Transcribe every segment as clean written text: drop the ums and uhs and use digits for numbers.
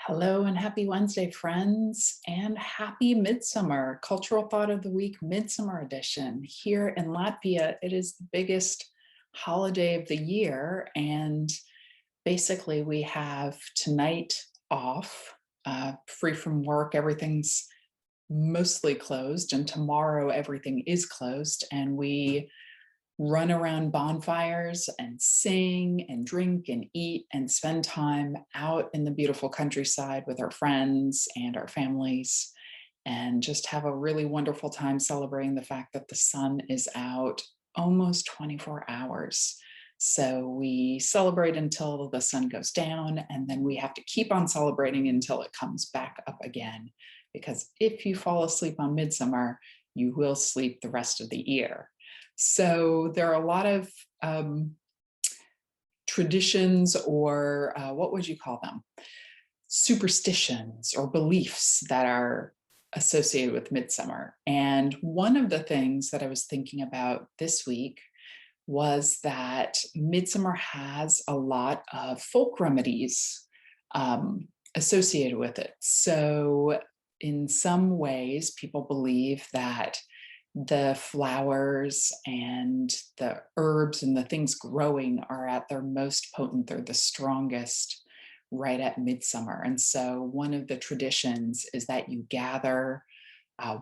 Hello and happy Wednesday, friends, and happy Midsummer, Cultural Thought of the Week, Midsummer edition. Here in Latvia, it is the biggest holiday of the year, and basically we have tonight off, free from work. Everything's mostly closed, and tomorrow everything is closed, and we run around bonfires and sing and drink and eat and spend time out in the beautiful countryside with our friends and our families and just have a really wonderful time celebrating the fact that the sun is out almost 24 hours. So we celebrate until the sun goes down, and then we have to keep on celebrating until it comes back up again. Because if you fall asleep on Midsummer, you will sleep the rest of the year. So there are a lot of traditions, or what would you call them? Superstitions or beliefs that are associated with Midsummer. And one of the things that I was thinking about this week was that Midsummer has a lot of folk remedies associated with it. So in some ways, people believe that the flowers and the herbs and the things growing are at their most potent, they're the strongest right at Midsummer. And so one of the traditions is that you gather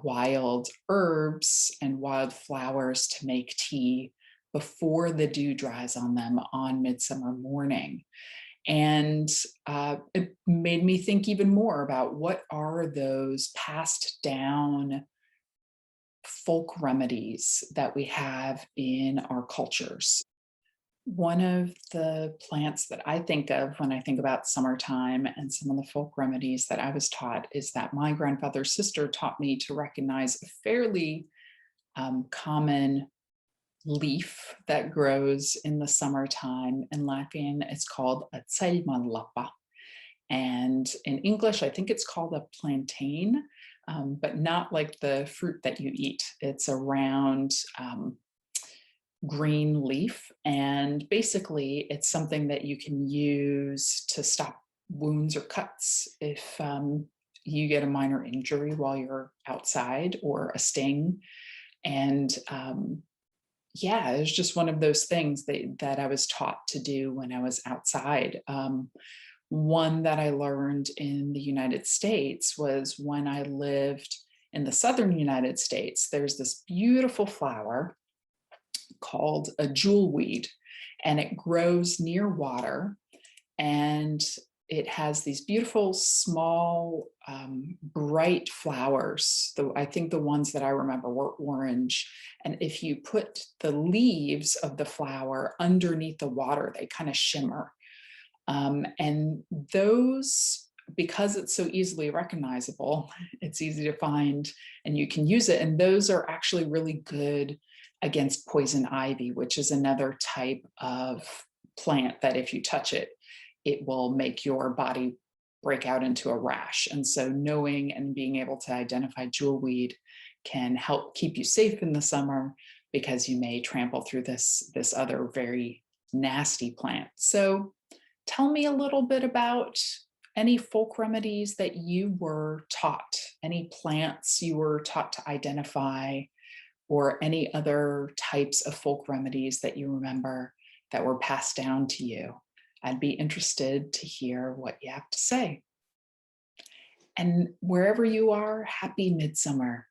wild herbs and wild flowers to make tea before the dew dries on them on Midsummer morning. And it made me think even more about what are those passed down folk remedies that we have in our cultures. One of the plants that I think of when I think about summertime and some of the folk remedies that I was taught is that my grandfather's sister taught me to recognize a fairly common leaf that grows in the summertime. In Latvian, it's called a ceļmalapa. And in English, I think it's called a plantain, but not like the fruit that you eat. It's a round green leaf. And basically, it's something that you can use to stop wounds or cuts if you get a minor injury while you're outside or a sting. And yeah, it's just one of those things that I was taught to do when I was outside. One that I learned in the United States was when I lived in the southern United States. There's this beautiful flower called a jewelweed, and it grows near water, and it has these beautiful, small, bright flowers. I think the ones that I remember were orange. And if you put the leaves of the flower underneath the water, they kind of shimmer. And those, because it's so easily recognizable, it's easy to find and you can use it. And those are actually really good against poison ivy, which is another type of plant that if you touch it, it will make your body break out into a rash. And so knowing and being able to identify jewelweed can help keep you safe in the summer, because you may trample through this other very nasty plant. So tell me a little bit about any folk remedies that you were taught, any plants you were taught to identify, or any other types of folk remedies that you remember that were passed down to you. I'd be interested to hear what you have to say. And wherever you are, happy Midsummer.